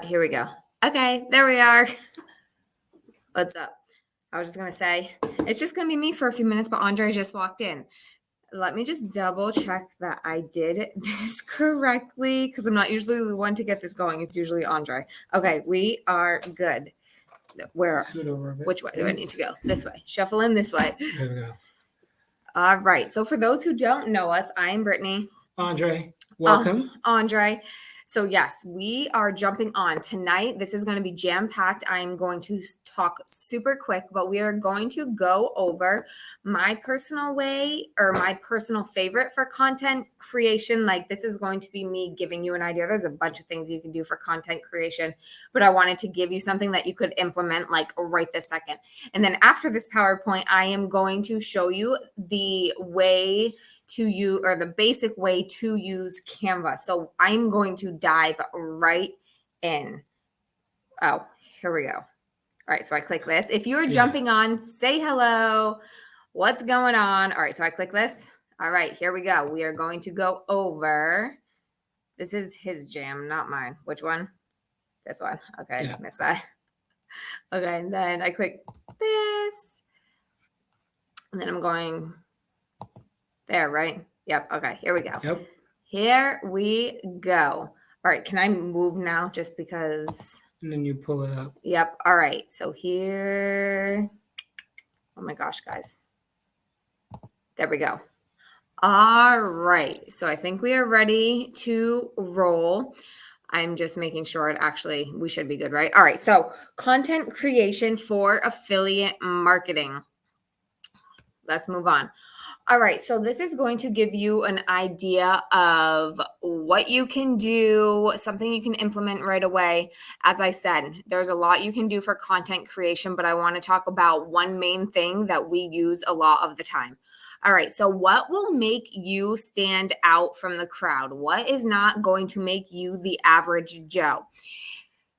Here we go. Okay, there we are. What's up? I was just going to say, it's just going to be me for a few minutes, but Andre just walked in. Let me just double check that I did this correctly because I'm not usually the one to get this going. It's usually Andre. Okay, we are good. Where? Scoot over a bit. Which way do I need to go? This way. Shuffle in this way. There we go. All right. So for those who don't know us, I am Brittany. Andre, welcome. Andre. So yes, we are jumping on tonight. This is going to be jam-packed. I'm going to talk super quick, but we are going to go over my personal way or my personal favorite for content creation. Like this is going to be me giving you an idea. There's a bunch of things you can do for content creation, but I wanted to give you something that you could implement like right this second. And then after this PowerPoint, I am going to show you the way to use or the basic way to use Canva. So I'm going to dive right in. Oh, here we go. All right, so I click this. If you're jumping on, say hello. What's going on? All right, so I click this. All right, here we go. We are going to go over. This is his jam, not mine. Which one? This one. Okay, missed that. Okay, and then I click this. And then I'm going there, right? Yep. Okay, here we go. Yep. Here we go. All right, can I move now just because? And then you pull it up. Yep. All right, so here, oh my gosh, guys. There we go. All right, so I think we are ready to roll. I'm just making sure we should be good, right? All right, so content creation for affiliate marketing. Let's move on. All right, so this is going to give you an idea of what you can do, something you can implement right away. As I said, there's a lot you can do for content creation, but I want to talk about one main thing that we use a lot of the time. All right, so what will make you stand out from the crowd? What is not going to make you the average Joe?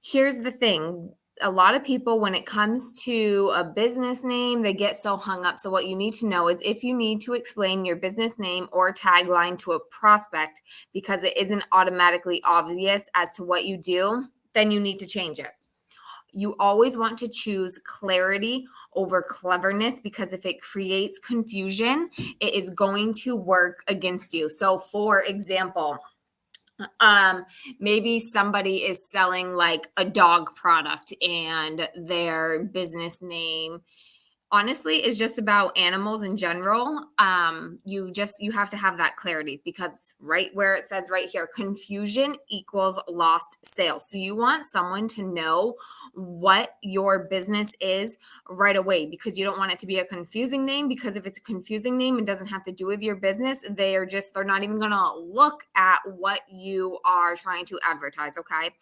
Here's the thing. A lot of people, when it comes to a business name, they get so hung up. So what you need to know is if you need to explain your business name or tagline to a prospect because it isn't automatically obvious as to what you do, then you need to change it. You always want to choose clarity over cleverness because if it creates confusion, it is going to work against you. So for example, maybe somebody is selling like a dog product and their business name honestly is just about animals in general. You have to have that clarity because right where it says right here, confusion equals lost sales. So you want someone to know what your business is right away because you don't want it to be a confusing name, because if it's a confusing name, it doesn't have to do with your business. They're not even going to look at what you are trying to advertise. Okay.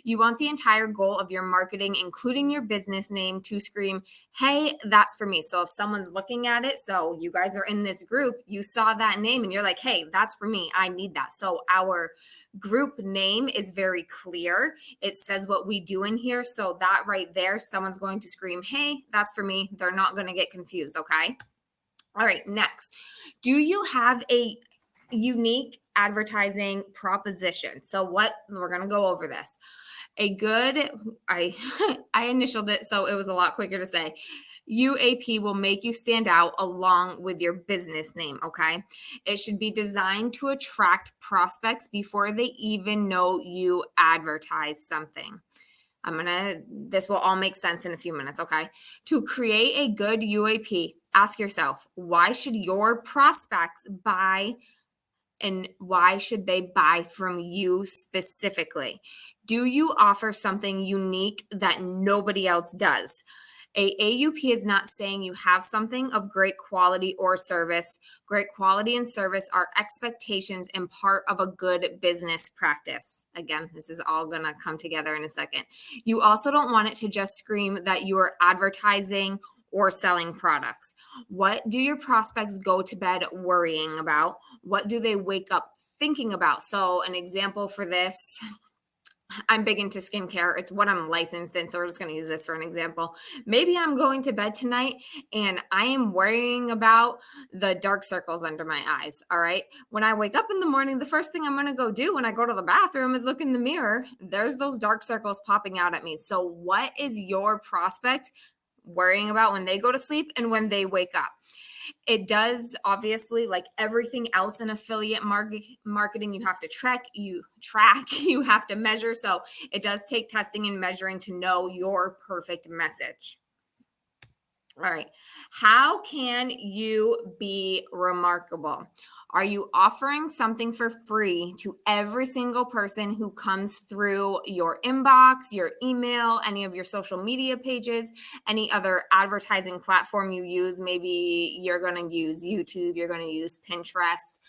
You want the entire goal of your marketing, including your business name, to scream, hey, that's for me. So if someone's looking at it, so you guys are in this group, you saw that name and you're like, hey, that's for me. I need that. So our group name is very clear. It says what we do in here. So that right there, someone's going to scream, hey, that's for me. They're not going to get confused. Okay. All right. Next, do you have a unique advertising proposition? So we're going to go over this. I initialed it, so it was a lot quicker to say. UAP will make you stand out along with your business name, okay? It should be designed to attract prospects before they even know you advertise something. This will all make sense in a few minutes, okay? To create a good UAP, ask yourself, why should your prospects buy and why should they buy from you specifically? Do you offer something unique that nobody else does? A AUP is not saying you have something of great quality or service. Great quality and service are expectations and part of a good business practice. Again, this is all going to come together in a second. You also don't want it to just scream that you are advertising or selling products. What do your prospects go to bed worrying about? What do they wake up thinking about? So an example for this, I'm big into skincare. It's what I'm licensed in. So we're just going to use this for an example. Maybe I'm going to bed tonight and I am worrying about the dark circles under my eyes. All right. When I wake up in the morning, the first thing I'm going to go do when I go to the bathroom is look in the mirror. There's those dark circles popping out at me. So, what is your prospect worrying about when they go to sleep and when they wake up? It does, obviously, like everything else in affiliate marketing, you have to track, you have to measure. So it does take testing and measuring to know your perfect message. All right. How can you be remarkable? Are you offering something for free to every single person who comes through your inbox, your email, any of your social media pages, any other advertising platform you use? Maybe you're going to use YouTube, you're going to use Pinterest,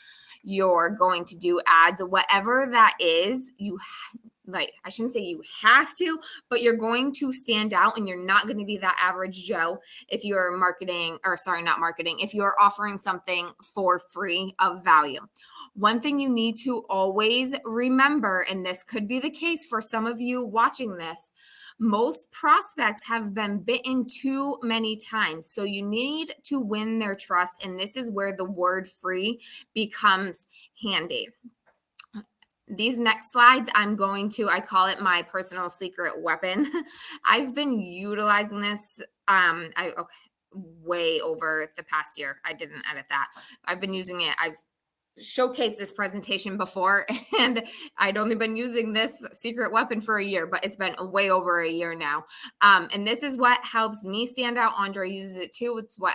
you're going to do ads, whatever that is, like, I shouldn't say you have to, but you're going to stand out and you're not going to be that average Joe if you're not marketing, if you're offering something for free of value. One thing you need to always remember, and this could be the case for some of you watching this, most prospects have been bitten too many times. So you need to win their trust. And this is where the word free becomes handy. These next slides, I call it my personal secret weapon. I've been utilizing this way over the past year. I didn't edit that. I've been using it. I've showcased this presentation before, and I'd only been using this secret weapon for a year, but it's been way over a year now. And this is what helps me stand out. Andre uses it too. It's what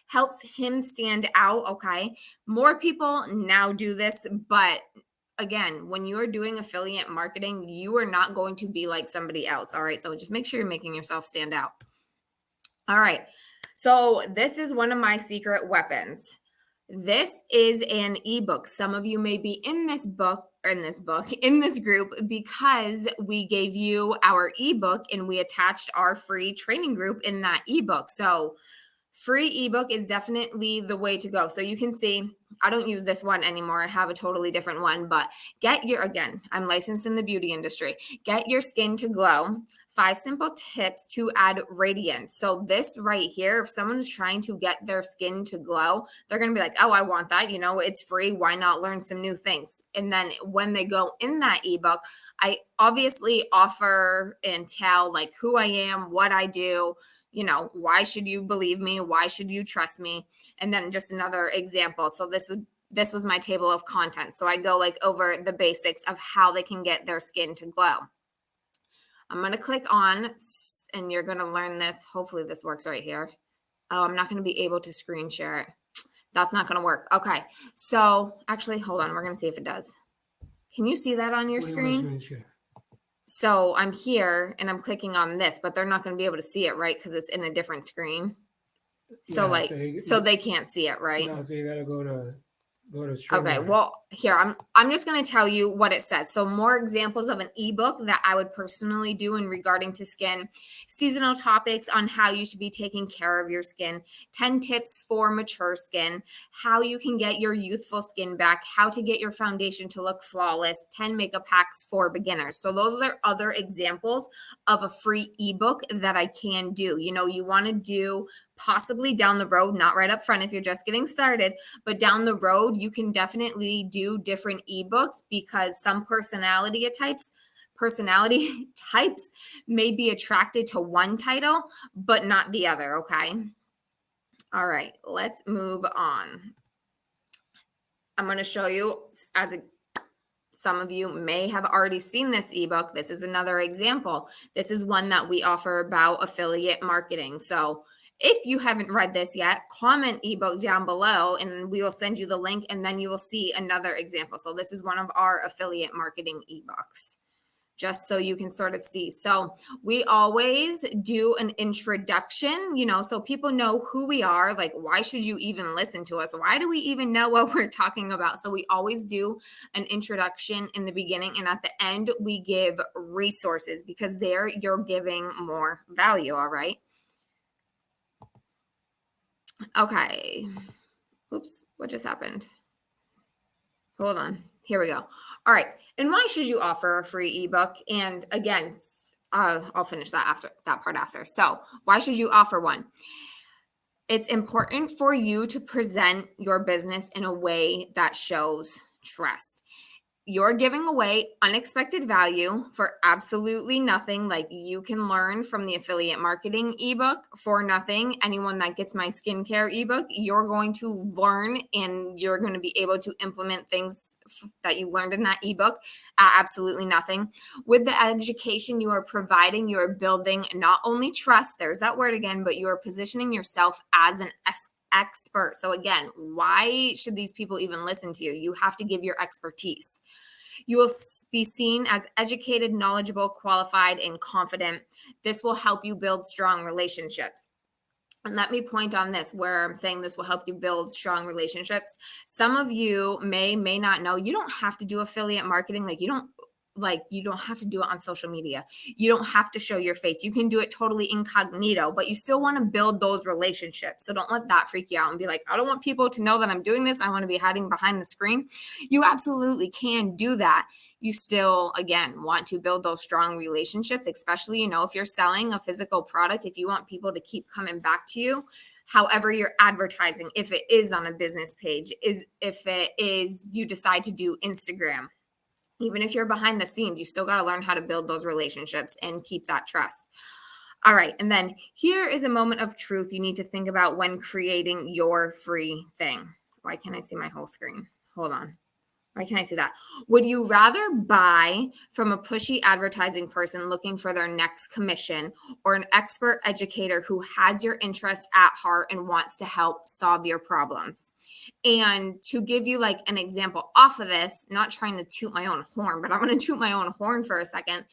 helps him stand out. Okay. More people now do this, but again, when you are doing affiliate marketing, you are not going to be like somebody else. All right. So just make sure you're making yourself stand out. All right. So this is one of my secret weapons. This is an ebook. Some of you may be in this group because we gave you our ebook and we attached our free training group in that ebook. So free ebook is definitely the way to go. So you can see, I don't use this one anymore. I have a totally different one, but I'm licensed in the beauty industry. Get your skin to glow. 5 simple tips to add radiance. So this right here, if someone's trying to get their skin to glow, they're going to be like, oh, I want that. It's free. Why not learn some new things? And then when they go in that ebook, I obviously offer and tell like who I am, what I do, why should you believe me? Why should you trust me? And then just another example. So this was my table of contents. So I go like over the basics of how they can get their skin to glow. I'm going to click on, and you're going to learn this. Hopefully this works right here. Oh, I'm not going to be able to screen share it. That's not going to work. Okay. So actually, hold on. We're going to see if it does. Can you see that on your screen? So I'm here and I'm clicking on this, but they're not going to be able to see it, right? Because it's in a different screen. So so they can't see it, right? No, so you got to go to Okay, well, here, I'm just going to tell you what it says. So more examples of an ebook that I would personally do in regarding to skin, seasonal topics on how you should be taking care of your skin, 10 tips for mature skin, how you can get your youthful skin back, how to get your foundation to look flawless, 10 makeup hacks for beginners. So those are other examples of a free ebook that I can do. You want to do possibly down the road, not right up front if you're just getting started, but down the road, you can definitely do different ebooks because some personality types may be attracted to one title, but not the other. Okay. All right, let's move on. I'm going to show you some of you may have already seen this ebook. This is another example. This is one that we offer about affiliate marketing. So if you haven't read this yet, comment ebook down below and we will send you the link and then you will see another example. So this is one of our affiliate marketing ebooks, just so you can sort of see. So we always do an introduction, so people know who we are. Like, why should you even listen to us? Why do we even know what we're talking about? So we always do an introduction in the beginning, and at the end, we give resources because there you're giving more value. All right. Okay. Oops, what just happened? Hold on. Here we go. All right. And why should you offer a free ebook? And again, I'll finish that part after. So, why should you offer one? It's important for you to present your business in a way that shows trust. You're giving away unexpected value for absolutely nothing. Like, you can learn from the affiliate marketing ebook for nothing. Anyone that gets my skincare ebook, you're going to learn and you're going to be able to implement things that you learned in that ebook at absolutely nothing. With the education you are providing, you are building not only trust, there's that word again, but you are positioning yourself as an expert. So again, why should these people even listen to you? You have to give your expertise. You will be seen as educated, knowledgeable, qualified, and confident. This will help you build strong relationships. And let me point on this where I'm saying this will help you build strong relationships. Some of you may not know, you don't have to do affiliate marketing. You don't have to do it on social media. You don't have to show your face. You can do it totally incognito, but you still want to build those relationships. So don't let that freak you out and be like, I don't want people to know that I'm doing this. I want to be hiding behind the screen. You absolutely can do that. You still, again, want to build those strong relationships, especially, if you're selling a physical product, if you want people to keep coming back to you. However, you're advertising, if it is on a business page, if it is you decide to do Instagram. Even if you're behind the scenes, you still got to learn how to build those relationships and keep that trust. All right. And then here is a moment of truth you need to think about when creating your free thing. Why can't I see my whole screen? Hold on. Why can't I see that? Would you rather buy from a pushy advertising person looking for their next commission, or an expert educator who has your interest at heart and wants to help solve your problems? And to give you like an example off of this, not trying to toot my own horn, but I'm going to toot my own horn for a second.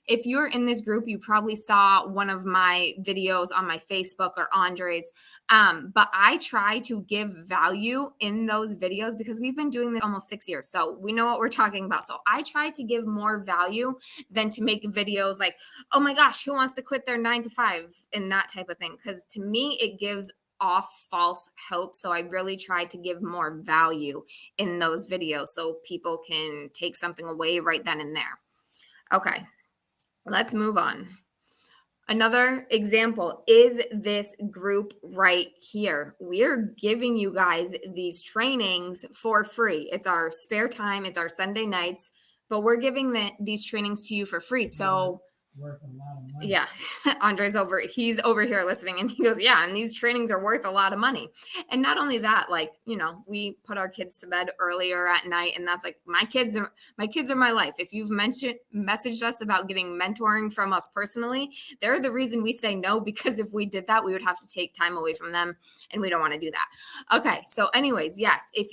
If you're in this group, you probably saw one of my videos on my Facebook or Andre's. But I try to give value in those videos because we've been doing this almost 6 years. So we know what we're talking about. So I try to give more value than to make videos like, oh my gosh, who wants to quit their 9 to 5 and that type of thing. Because to me, it gives off false hope. So I really try to give more value in those videos so people can take something away right then and there. Okay, let's move on. Another example is this group right here. We're giving you guys these trainings for free. It's our spare time, it's our Sunday nights, but we're giving these trainings to you for free. So Worth a lot of money. yeah, he's over here listening and he goes, yeah, and these trainings are worth a lot of money. And not only that, we put our kids to bed earlier at night, and that's like, my kids are my life. If you've messaged us about getting mentoring from us personally, they're the reason we say no, because if we did that, we would have to take time away from them, and we don't want to do that. Okay, so anyways, yes, if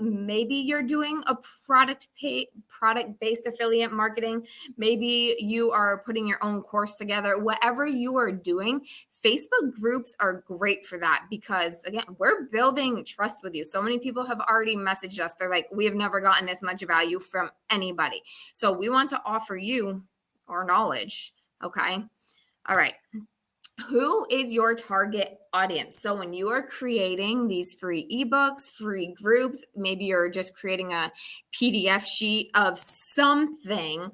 maybe you're doing a product-based affiliate marketing, maybe you are putting your own course together, whatever you are doing, Facebook groups are great for that, because again, we're building trust with you. So many people have already messaged us. They're like, we have never gotten this much value from anybody. So we want to offer you our knowledge. Okay. All right. Who is your target audience? So when you are creating these free ebooks, free groups, maybe you're just creating a PDF sheet of something,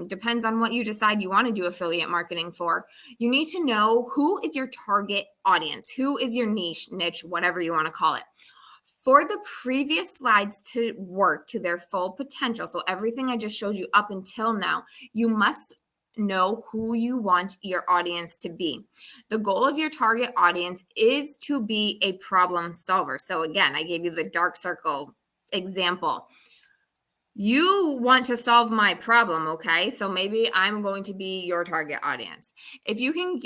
depends on what you decide you want to do affiliate marketing for. You need to know who is your target audience, who is your niche, whatever you want to call it. For the previous slides to work to their full potential, so everything I just showed you up until now, you must know who you want your audience to be. The goal of your target audience is to be a problem solver. So again, I gave you the dark circle example. You want to solve my problem, okay? So maybe I'm going to be your target audience. If you can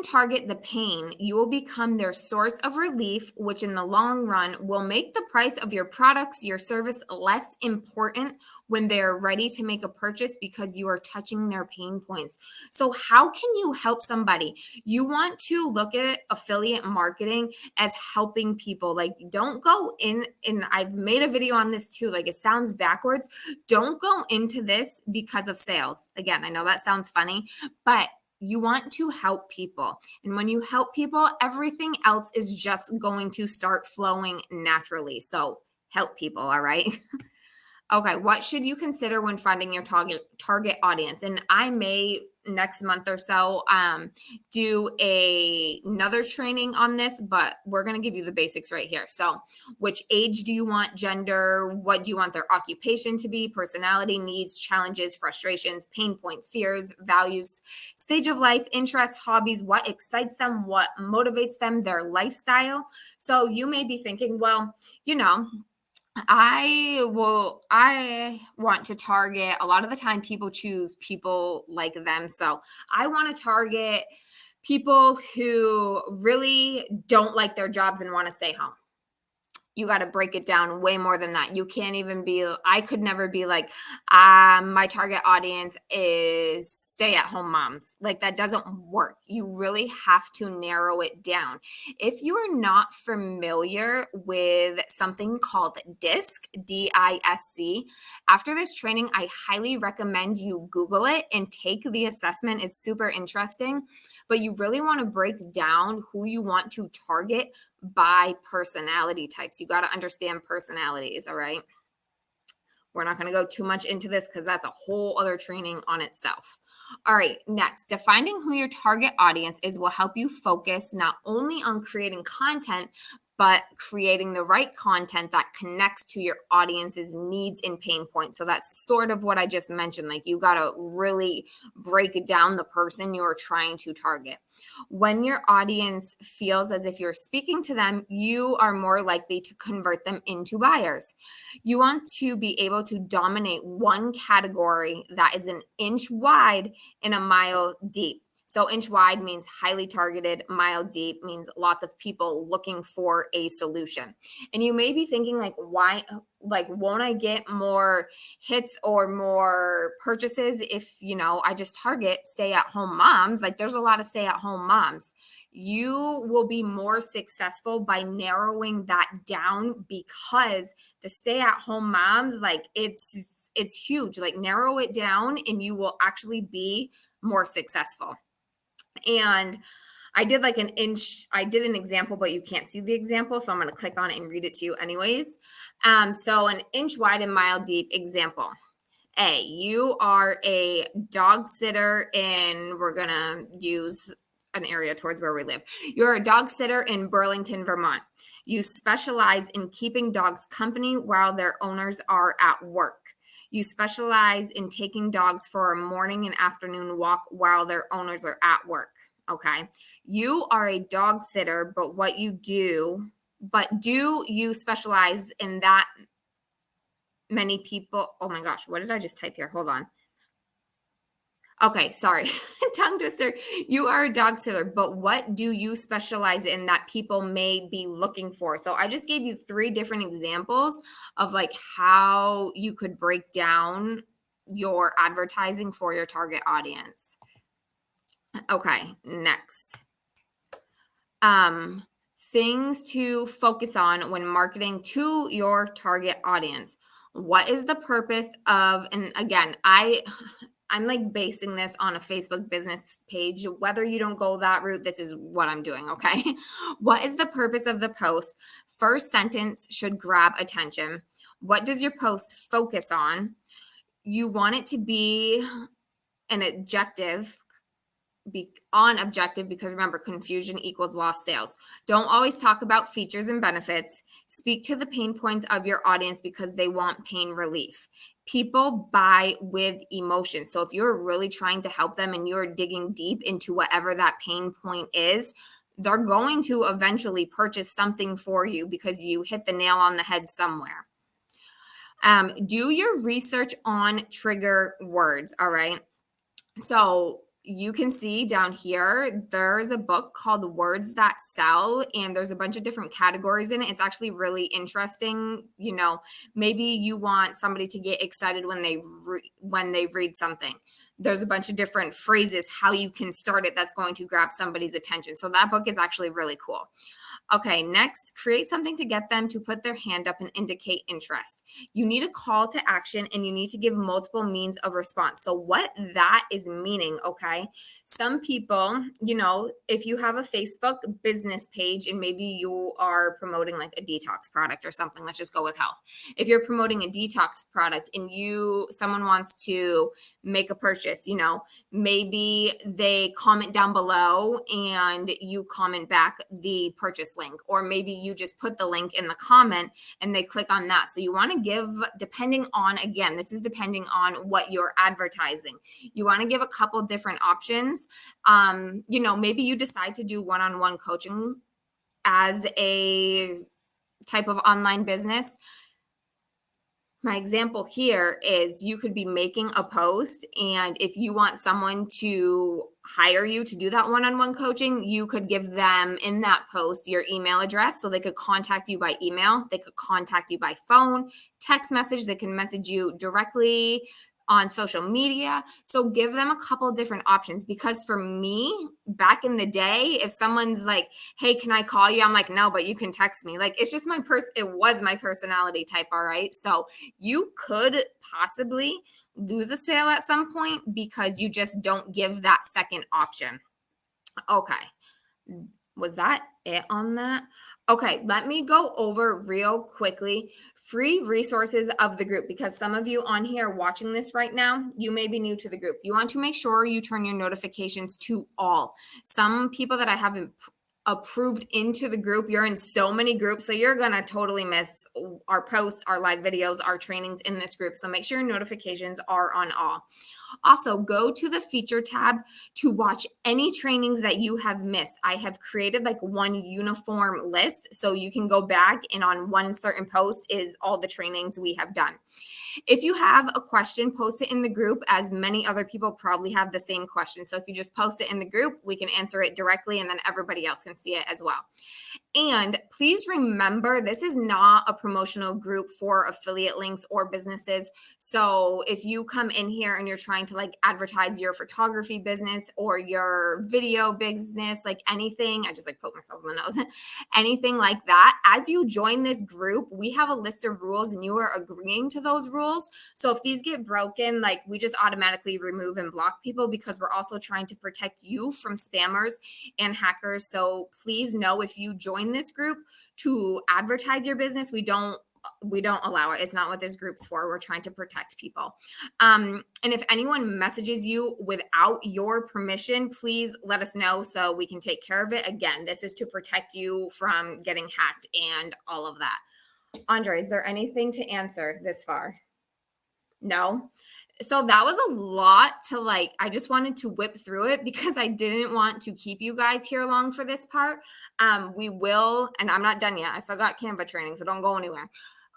target the pain, you will become their source of relief, which in the long run will make the price of your products, your service less important when they're ready to make a purchase, because you are touching their pain points. So how can you help somebody? You want to look at affiliate marketing as helping people. Like, don't go in, and I've made a video on this too, like, it sounds backwards. Don't go into this because of sales. Again, I know that sounds funny, but you want to help people. And when you help people, everything else is just going to start flowing naturally. So help people, all right? Okay, what should you consider when finding your target audience? And I may next month or so do another training on this, but we're going to give you the basics right here. So, which age do you want, gender, what do you want their occupation to be, personality, needs, challenges, frustrations, pain points, fears, values, stage of life, interests, hobbies, what excites them, what motivates them, their lifestyle. So, you may be thinking, well, I want to target a lot of the time people choose people like them. So I want to target people who really don't like their jobs and want to stay home. You got to break it down way more than that. You can't even be, I could never be like, my target audience is stay at home moms. Like that doesn't work. You really have to narrow it down. If you are not familiar with something called DISC, DISC, after this training, I highly recommend you Google it and take the assessment. It's super interesting, but you really want to break down who you want to target by personality types. You got to understand personalities, all right? We're not going to go too much into this because that's a whole other training on itself. All right, next, defining who your target audience is will help you focus not only on creating content, but creating the right content that connects to your audience's needs and pain points. So that's sort of what I just mentioned. Like you got to really break down the person you are trying to target. When your audience feels as if you're speaking to them, you are more likely to convert them into buyers. You want to be able to dominate one category that is an inch wide and a mile deep. So inch wide means highly targeted, mile deep means lots of people looking for a solution. And you may be thinking like, why, like, won't I get more hits or more purchases if, I just target stay at home moms? Like there's a lot of stay at home moms. You will be more successful by narrowing that down because the stay at home moms, like it's huge. Like narrow it down and you will actually be more successful. And I did an example, but you can't see the example. So I'm going to click on it and read it to you anyways. So an inch wide and mile deep example. A, you are a dog sitter we're going to use an area towards where we live. You're a dog sitter in Burlington, Vermont. You specialize in keeping dogs company while their owners are at work. You specialize in taking dogs for a morning and afternoon walk while their owners are at work. Okay. You are a dog sitter, but do you specialize in that many people? Oh my gosh, what did I just type here? Hold on. Okay, sorry. Tongue twister. You are a dog sitter, but what do you specialize in that people may be looking for? So I just gave you 3 different examples of like how you could break down your advertising for your target audience. Okay, next. Things to focus on when marketing to your target audience. What is the purpose of, and again, I'm like basing this on a Facebook business page. Whether you don't go that route, this is what I'm doing, okay? What is the purpose of the post? First sentence should grab attention. What does your post focus on? You want it to be an objective, because remember, confusion equals lost sales. Don't always talk about features and benefits. Speak to the pain points of your audience because they want pain relief. People buy with emotion. So if you're really trying to help them and you're digging deep into whatever that pain point is, they're going to eventually purchase something for you because you hit the nail on the head somewhere. Do your research on trigger words. All right. So you can see down here, there's a book called Words That Sell, and there's a bunch of different categories in it. It's actually really interesting. Maybe you want somebody to get excited when they read something. there's a bunch of different phrases, how you can start it that's going to grab somebody's attention. So that book is actually really cool. Okay, next, create something to get them to put their hand up and indicate interest. You need a call to action and you need to give multiple means of response. So, what that is meaning, okay? Some people, if you have a Facebook business page and maybe you are promoting like a detox product or something, let's just go with health. If you're promoting a detox product and someone wants to make a purchase, maybe they comment down below and you comment back the purchase link, or maybe you just put the link in the comment and they click on that. So you want to give, depending on, again, this is depending on what you're advertising. You want to give a couple different options. Maybe you decide to do one-on-one coaching as a type of online business. My example here is you could be making a post, and if you want someone to hire you to do that one-on-one coaching, you could give them in that post your email address so they could contact you by email. They could contact you by phone, text message. They can message you directly on social media. So give them a couple different options, because for me, back in the day, if someone's like, hey, can I call you? I'm like, no, but you can text me. Like, it's just it was my personality type. All right. So you could possibly lose a sale at some point because you just don't give that second option. Okay. Was that it on that? Okay, let me go over real quickly free resources of the group, because some of you on here watching this right now, you may be new to the group. You want to make sure you turn your notifications to all. Some people that I haven't approved into the group, you're in so many groups, so you're going to totally miss our posts, our live videos, our trainings in this group. So make sure your notifications are on all. Also, go to the feature tab to watch any trainings that you have missed. I have created like one uniform list, so you can go back and on one certain post is all the trainings we have done. If you have a question, post it in the group, as many other people probably have the same question. So if you just post it in the group, we can answer it directly and then everybody else can see it as well. And please remember, this is not a promotional group for affiliate links or businesses. So if you come in here and you're trying to like advertise your photography business or your video business, like anything, I just like poked myself in the nose, anything like that, as you join this group, we have a list of rules and you are agreeing to those rules. So if these get broken, like we just automatically remove and block people, because we're also trying to protect you from spammers and hackers. So please know, if you join this group to advertise your business, we don't allow it. It's not what this group's for. We're trying to protect people. And if anyone messages you without your permission, please let us know so we can take care of it. Again, this is to protect you from getting hacked and all of that. Andre, is there anything to answer this far? No? So that was a lot to I just wanted to whip through it because I didn't want to keep you guys here long for this part. We will, and I'm not done yet. I still got Canva training, so don't go anywhere.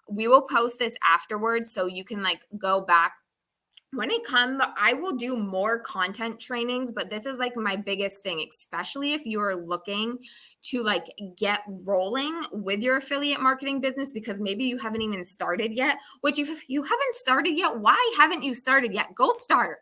We will post this afterwards so you can go back. When it comes, I will do more content trainings, but this is my biggest thing, especially if you are looking to get rolling with your affiliate marketing business, because maybe you haven't even started yet, which if you haven't started yet, why haven't you started yet? Go start.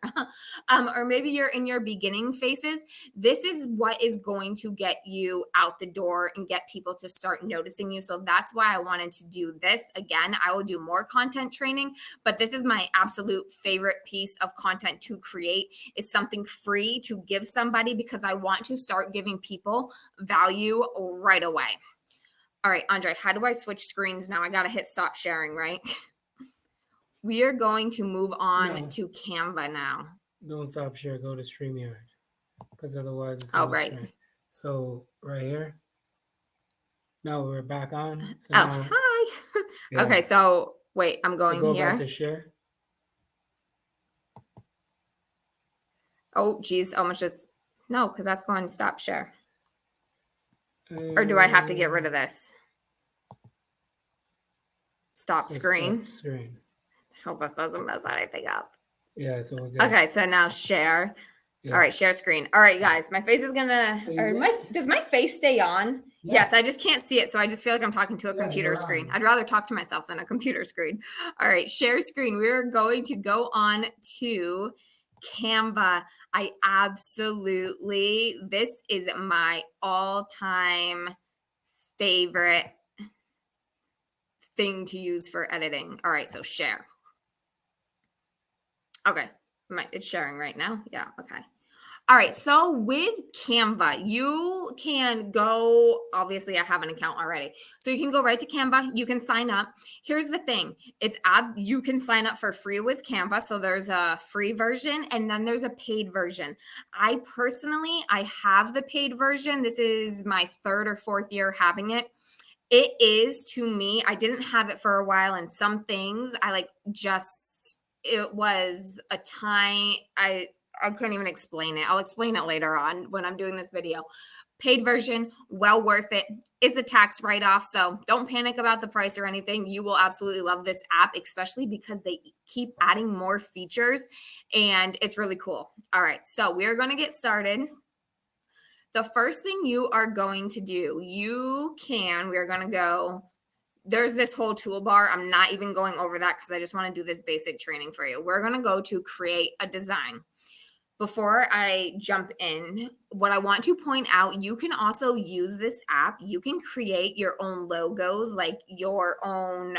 Or maybe you're in your beginning phases. This is what is going to get you out the door and get people to start noticing you. So that's why I wanted to do this. Again, I will do more content training, but this is my absolute favorite piece of content to create, is something free to give somebody, because I want to start giving people value right away. All right, Andre, how do I switch screens now? I got to hit stop sharing, right? We are going to move on to Canva now. Don't stop share. Go to StreamYard, because otherwise it's right. Screen. So right here. Now we're back on. So hi. Yeah. Okay, so wait, I'm going go here. Back to share. Oh, geez, almost just no, because that's going to stop share. Or do I have to get rid of this? Stop screen. Stop screen. Hope this doesn't mess anything up. Yeah, so we're good. Okay, so now share. Yeah. All right, share screen. All right, guys, my face is gonna. Does my face stay on? Yeah. Yes, I just can't see it, so I just feel like I'm talking to a computer screen. I'd rather talk to myself than a computer screen. All right, share screen. We're going to go on to Canva, I absolutely, this is my all-time favorite thing to use for editing. All right, so share. Okay, it's sharing right now. Yeah, okay. All right, so with Canva, you can go, obviously I have an account already. So you can go right to Canva, you can sign up. Here's the thing, you can sign up for free with Canva. So there's a free version and then there's a paid version. I have the paid version. This is my third or fourth year having it. It is, to me, I didn't have it for a while, and some things I like just it was a time I couldn't even explain it. I'll explain it later on when I'm doing this video. Paid version, well worth it. Is a tax write-off, so don't panic about the price or anything. You will absolutely love this app, especially because they keep adding more features and it's really cool. All right, so we're going to get started. The first thing you are going to do, we're going to go, there's this whole toolbar. I'm not even going over that because I just want to do this basic training for you. We're going to go to create a design. Before I jump in, what I want to point out, you can also use this app. You can create your own logos, like your own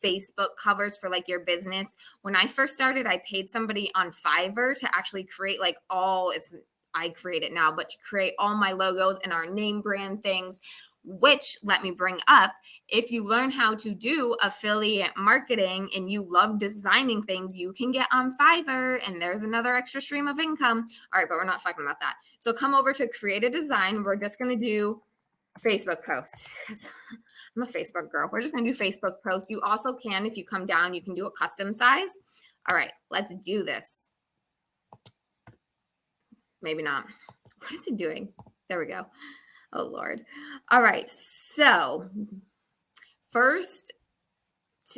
Facebook covers for like your business. When I first started, I paid somebody on Fiverr to actually create I create it now, but to create all my logos and our name brand things, which let me bring up, if you learn how to do affiliate marketing and you love designing things, you can get on Fiverr and there's another extra stream of income. All right, but we're not talking about that. So come over to create a design. We're just going to do Facebook posts. I'm a Facebook girl. We're just going to do Facebook posts. You also can, if you come down, you can do a custom size. All right, let's do this. Maybe not. What is it doing? There we go. Oh, Lord. All right. So first,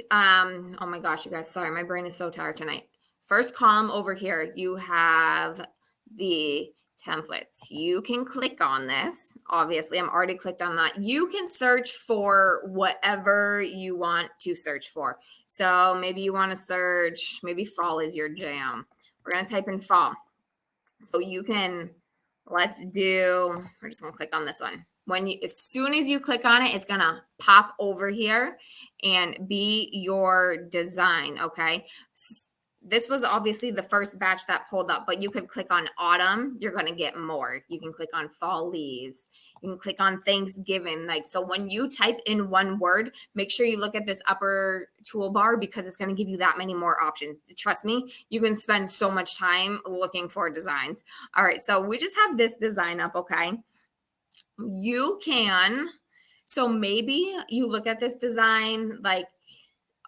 oh my gosh, you guys, sorry. My brain is so tired tonight. First column over here, you have the templates. You can click on this. Obviously, I'm already clicked on that. You can search for whatever you want to search for. So maybe you want to search, maybe fall is your jam. We're going to type in fall. So you can, we're just going to click on this one. As soon as you click on it, it's going to pop over here and be your design. Okay. This was obviously the first batch that pulled up, but you could click on autumn. You're going to get more. You can click on fall leaves. You can click on Thanksgiving. So when you type in one word, make sure you look at this upper toolbar because it's going to give you that many more options. Trust me, you can spend so much time looking for designs. All right. So we just have this design up. Okay. So maybe you look at this design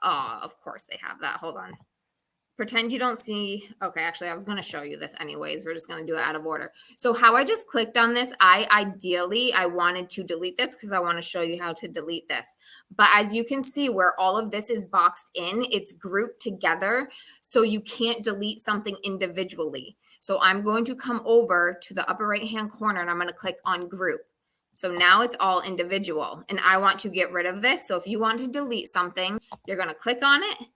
of course they have that. Hold on. Pretend you don't see. Okay, actually, I was going to show you this anyways. We're just going to do it out of order. So how I just clicked on this, I wanted to delete this because I want to show you how to delete this. But as you can see where all of this is boxed in, it's grouped together. So you can't delete something individually. So I'm going to come over to the upper right-hand corner and I'm going to click on group. So now it's all individual and I want to get rid of this. So if you want to delete something, you're going to click on it.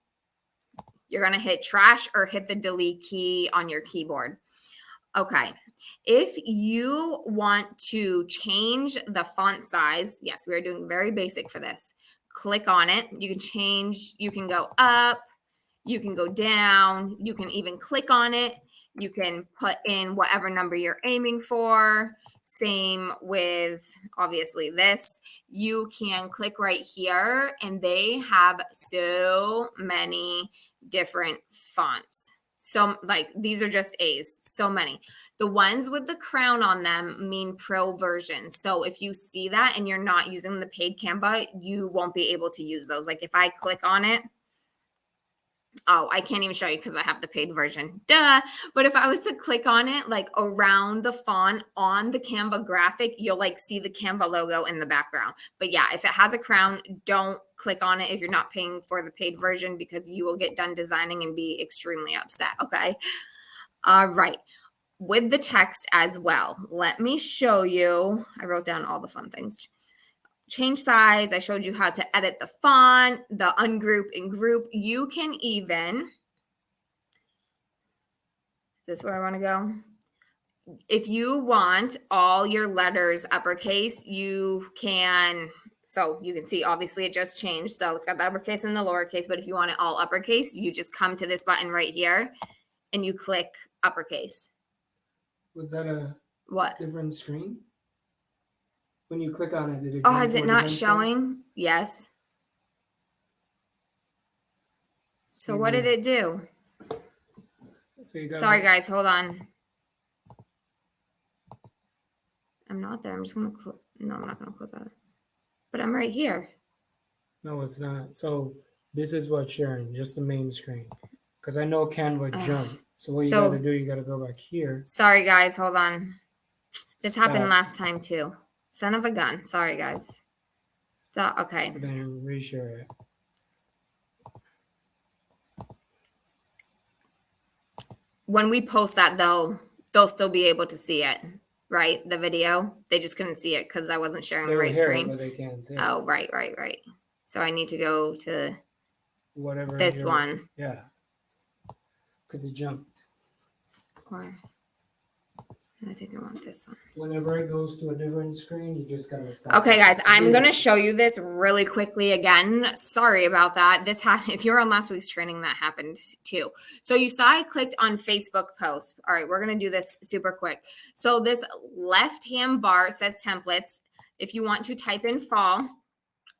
You're going to hit trash or hit the delete key on your keyboard. Okay. If you want to change the font size, yes, we are doing very basic for this. Click on it. You can go up, you can go down, you can even click on it. You can put in whatever number you're aiming for. Same with obviously this. You can click right here and they have so many different fonts. So these are just A's, so many. The ones with the crown on them mean pro version. So if you see that and you're not using the paid Canva, you won't be able to use those. If I click on it, oh, I can't even show you because I have the paid version. Duh. But if I was to click on it, around the font on the Canva graphic, you'll see the Canva logo in the background. But yeah, if it has a crown, don't click on it if you're not paying for the paid version because you will get done designing and be extremely upset. Okay. All right. With the text as well, let me show you. I wrote down all the fun things. Change size. I showed you how to edit the font, the ungroup and group. You can even Is this where I want to go? If you want all your letters uppercase, you can. So you can see, obviously, it just changed. So it's got the uppercase and the lowercase. But if you want it all uppercase, you just come to this button right here and you click uppercase. Was that a What? different screen? When you click on it, did it Oh, jump is to it a not different showing? screen? Yes. So you what did gotta- it do? So you Sorry, gotta. guys. Hold on. I'm not there. I'm just going to no, I'm not going to close that. But I'm right here. No, it's not. So this is what's sharing, just the main screen. Because I know Canva jumped. So what you So- gotta do, you gotta go back here. Sorry, guys. Hold on. This happened Stop. last time too. Son of a gun. Sorry, guys. Stop. Okay. So then reshare it. When we post that, though, they'll still be able to see it, right? The video. They just couldn't see it because I wasn't sharing They the will right hear screen. it, but they can't see it. Oh, right. So I need to go to Whatever. this one. Yeah. Because it jumped. Or I think I want this one. Whenever it goes to a different screen, you just gotta stop. Okay, guys, I'm Yeah. going to show you this really quickly again. Sorry about that. If you're on last week's training, that happened too. So you saw I clicked on Facebook post. All right, we're going to do this super quick. So this left-hand bar says templates. If you want to type in fall,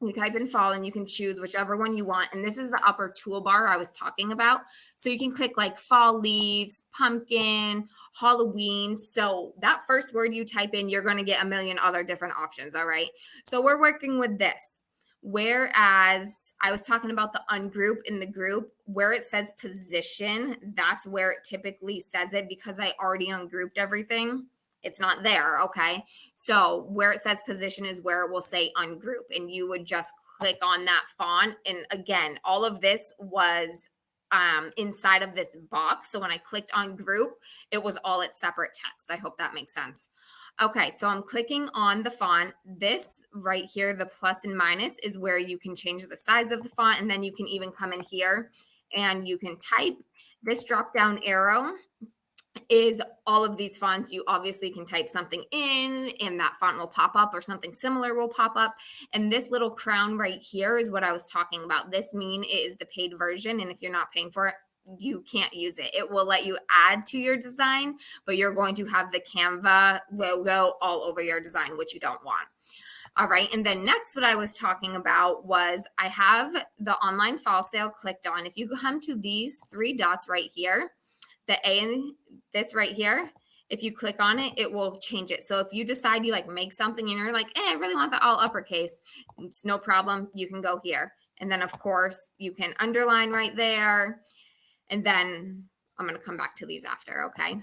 you type in fall and you can choose whichever one you want. And this is the upper toolbar I was talking about. So you can click like fall leaves, pumpkin, Halloween. So that first word you type in, you're going to get a million other different options. All right. So we're working with this. Whereas I was talking about the ungroup in the group, where it says position, that's where it typically says it because I already ungrouped everything. It's not there. Okay. So where it says position is where it will say ungroup, and you would just click on that font. And again, all of this was inside of this box. So when I clicked on group, it was all its separate text. I hope that makes sense. Okay, so I'm clicking on the font. This right here, the plus and minus, is where you can change the size of the font. And then you can even come in here and you can type. This drop down arrow is all of these fonts. You obviously can type something in and that font will pop up, or something similar will pop up. And this little crown right here is what I was talking about. This is the paid version. And if you're not paying for it, you can't use it. It will let you add to your design, but you're going to have the Canva logo all over your design, which you don't want. All right. And then next, what I was talking about was I have the online fall sale clicked on. If you come to these three dots right here, the A and this right here, if you click on it, it will change it. So if you decide you like make something and you're like, I really want the all uppercase, it's no problem. You can go here. And then of course you can underline right there. And then I'm going to come back to these after. Okay.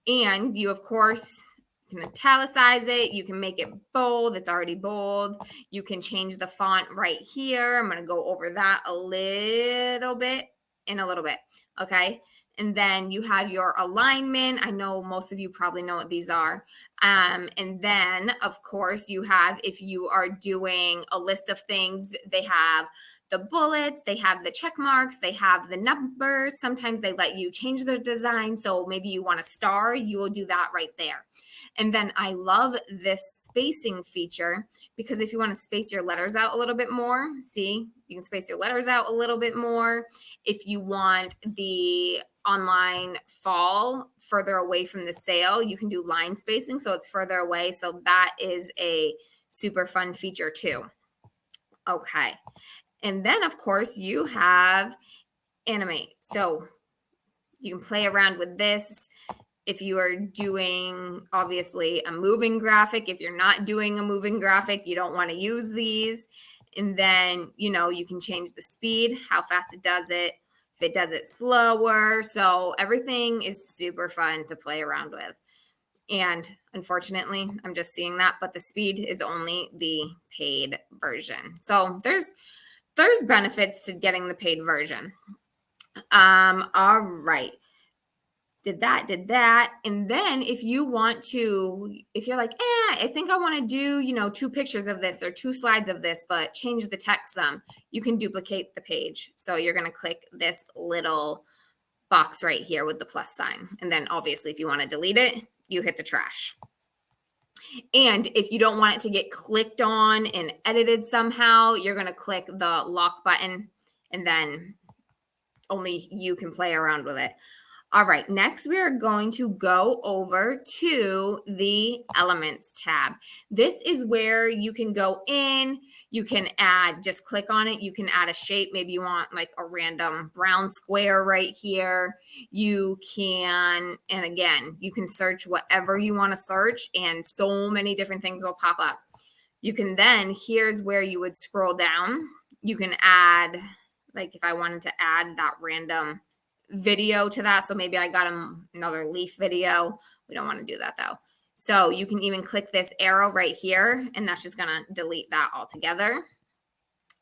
And you, of course, can italicize it. You can make it bold. It's already bold. You can change the font right here. I'm going to go over that a little bit in a little bit. Okay. And then you have your alignment. I know most of you probably know what these are. And then, of course, you have, if you are doing a list of things, they have the bullets, they have the check marks, they have the numbers. Sometimes they let you change the design. So maybe you want a star, you will do that right there. And then I love this spacing feature because if you want to space your letters out a little bit more, see, you can space your letters out a little bit more. If you want the online fall further away from the sale, you can do line spacing so it's further away. So that is a super fun feature too. Okay. And then, of course, you have animate. So you can play around with this. If you are doing, obviously, a moving graphic, if you're not doing a moving graphic, you don't want to use these. And then, you can change the speed, how fast it does it, if it does it slower. So everything is super fun to play around with. And unfortunately, I'm just seeing that, but the speed is only the paid version. So there's benefits to getting the paid version. All right. Did that. And then if you want to, if you're like, I think I want to do, 2 pictures of this or 2 slides of this, but change the text some, you can duplicate the page. So you're going to click this little box right here with the plus sign. And then obviously if you want to delete it, you hit the trash. And if you don't want it to get clicked on and edited somehow, you're going to click the lock button, and then only you can play around with it. All right, next we are going to go over to the Elements tab. This is where you can go in, you can add, just click on it, you can add a shape. Maybe you want like a random brown square right here. You can, and again, you can search whatever you want to search, and so many different things will pop up. You can then, here's where you would scroll down. You can add, like if I wanted to add that random video to that. So maybe I got another leaf video. We don't want to do that though. So you can even click this arrow right here, and that's just going to delete that altogether.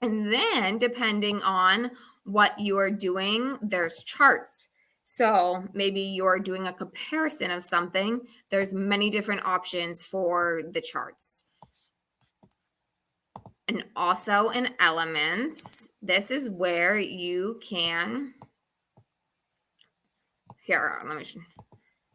And then depending on what you are doing, there's charts. So maybe you're doing a comparison of something. There's many different options for the charts. And also in Elements, this is where you can, here, let me show.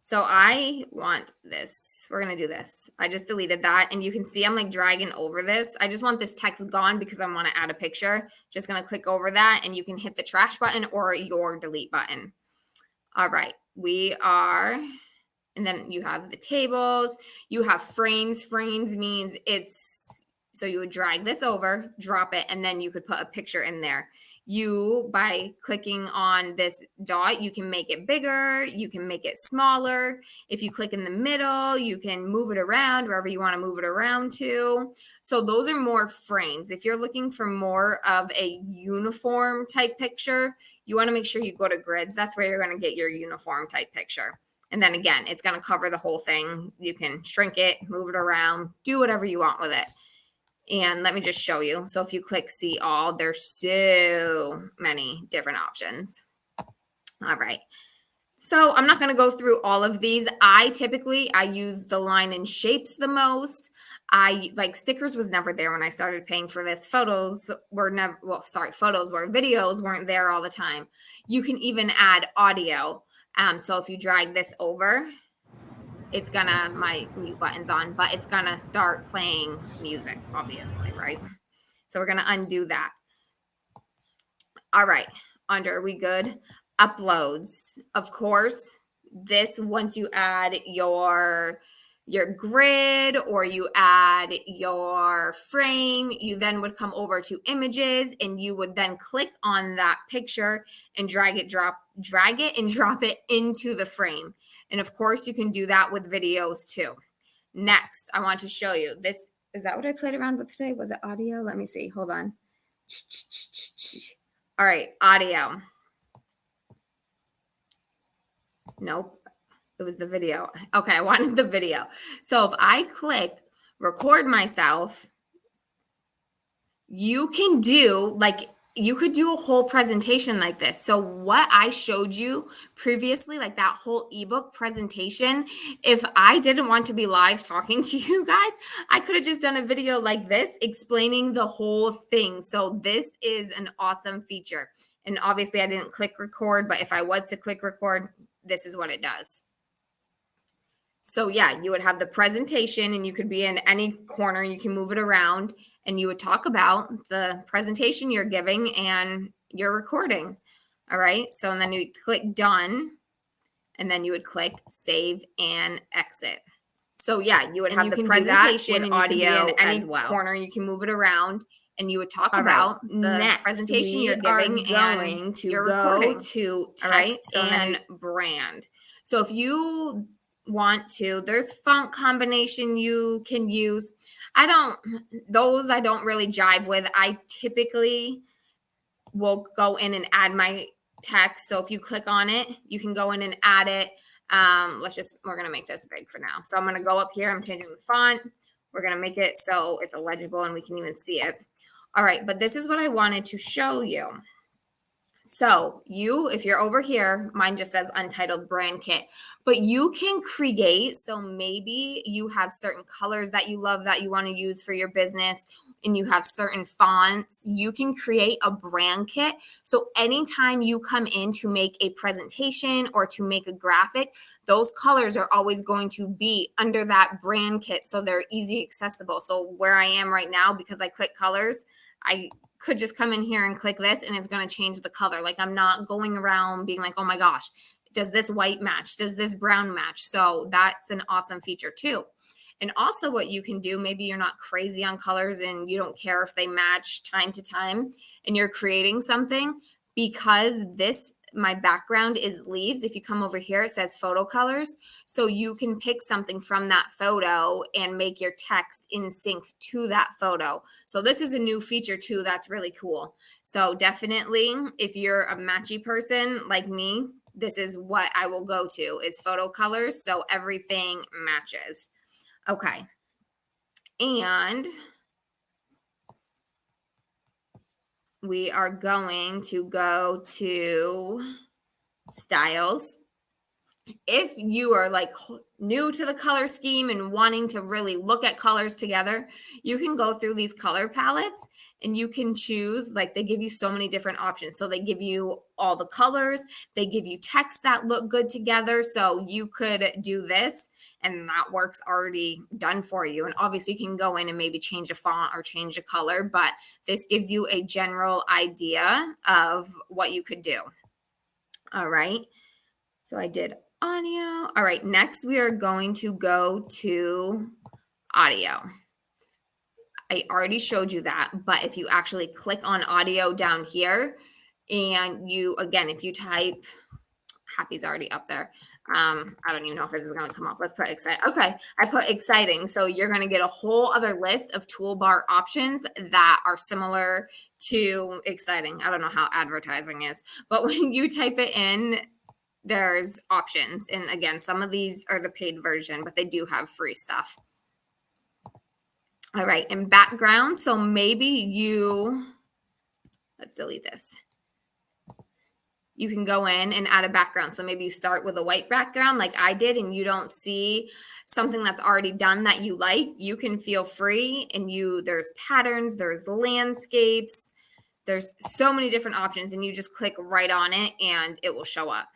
So I want this. We're going to do this. I just deleted that. And you can see I'm like dragging over this. I just want this text gone because I want to add a picture. Just going to click over that, and you can hit the trash button or your delete button. All right. We are, and then you have the tables. You have frames. Frames means it's, so you would drag this over, drop it, and then you could put a picture in there. You, by clicking on this dot, you can make it bigger, you can make it smaller. If you click in the middle, you can move it around wherever you want to move it around to. So those are more frames. If you're looking for more of a uniform type picture, you want to make sure you go to grids. That's where you're going to get your uniform type picture. And then again, it's going to cover the whole thing. You can shrink it, move it around, do whatever you want with it. And let me just show you. So if you click see all, there's so many different options. All right. So I'm not going to go through all of these. I use the line and shapes the most. Like stickers was never there when I started paying for this. Photos were videos weren't there all the time. You can even add audio. So if you drag this over, it's gonna, my mute button's on, but it's gonna start playing music, obviously, right? So we're gonna undo that. All right, are we good? Uploads. Of course, this, once you add your grid or you add your frame, you then would come over to images, and you would then click on that picture and drag it and drop it into the frame. And of course, you can do that with videos too. Next, I want to show you this. Is that what I played around with today? Was it audio? Let me see. Hold on. All right, audio. Nope. It was the video. Okay, I wanted the video. So if I click record myself, you can do you could do a whole presentation like this. So what I showed you previously, like that whole ebook presentation, if I didn't want to be live talking to you guys, I could have just done a video like this explaining the whole thing. So this is an awesome feature. And obviously I didn't click record, but if I was to click record, this is what it does. So yeah, you would have the presentation, and you could be in any corner, you can move it around, and you would talk about the presentation you're giving and your recording. All right. So, and then you would click done, and then you would click save and exit. So yeah, you would have the presentation and audio in any corner, you can move it around, and you would talk about the presentation you're giving and your recording. To text and brand. So if you want to, there's font combination you can use. I don't really jive with. I typically will go in and add my text. So if you click on it, you can go in and add it. We're going to make this big for now. So I'm going to go up here. I'm changing the font. We're going to make it so it's illegible and we can even see it. All right. But this is what I wanted to show you. So if you're over here, mine just says untitled brand kit, but you can create. So maybe you have certain colors that you love that you want to use for your business, and you have certain fonts. You can create a brand kit. So anytime you come in to make a presentation or to make a graphic, those colors are always going to be under that brand kit. So they're easy accessible. So where I am right now, because I click colors, I could just come in here and click this and it's going to change the color. Like, I'm not going around being like, oh my gosh, does this white match? Does this brown match? So that's an awesome feature too. And also what you can do, maybe you're not crazy on colors and you don't care if they match time to time and you're creating something, because my background is leaves. If you come over here, it says photo colors. So you can pick something from that photo and make your text in sync to that photo. So this is a new feature too. That's really cool. So definitely, if you're a matchy person like me, this is what I will go to, is photo colors. So everything matches. Okay. And we are going to go to styles. If you are like new to the color scheme and wanting to really look at colors together, you can go through these color palettes and you can choose, like, they give you so many different options. So they give you all the colors, they give you text that look good together. So you could do this and that work's already done for you. And obviously you can go in and maybe change a font or change a color, but this gives you a general idea of what you could do. All right. So I did audio. All right, next we are going to go to audio. I already showed you that, but if you actually click on audio down here, and again, if you type, happy's already up there. I don't even know if this is going to come off. Let's put exciting. Okay, I put exciting. So you're going to get a whole other list of toolbar options that are similar to exciting. I don't know how advertising is, but when you type it in, there's options. And again, some of these are the paid version, but they do have free stuff. All right, and background. So maybe let's delete this. You can go in and add a background. So maybe you start with a white background like I did, and you don't see something that's already done that you like. You can feel free, and there's patterns, there's landscapes, there's so many different options, and you just click right on it and it will show up.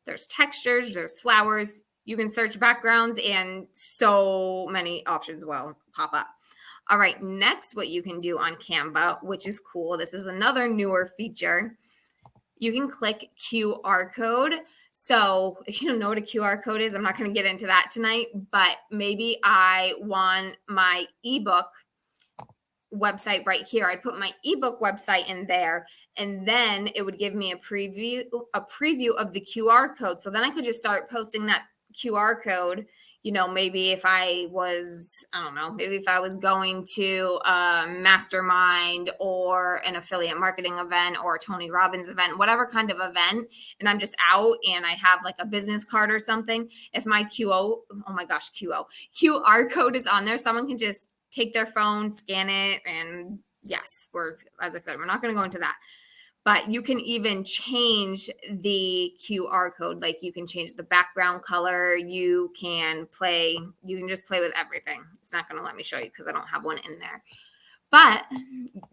There's textures, there's flowers. You can search backgrounds and so many options will pop up. All right, next what you can do on Canva, which is cool. This is another newer feature. You can click QR code. So if you don't know what a QR code is, I'm not going to get into that tonight, but maybe I want my ebook website right here. I'd put my ebook website in there, and then it would give me a preview of the QR code. So then I could just start posting that QR code. Maybe if I was, I don't know, maybe if I was going to a mastermind or an affiliate marketing event or a Tony Robbins event, whatever kind of event, and I'm just out and I have like a business card or something, if my QR code is on there, someone can just take their phone, scan it, and yes, as I said, we're not going to go into that. But you can even change the QR code. Like, you can change the background color. You can just play with everything. It's not going to let me show you because I don't have one in there. But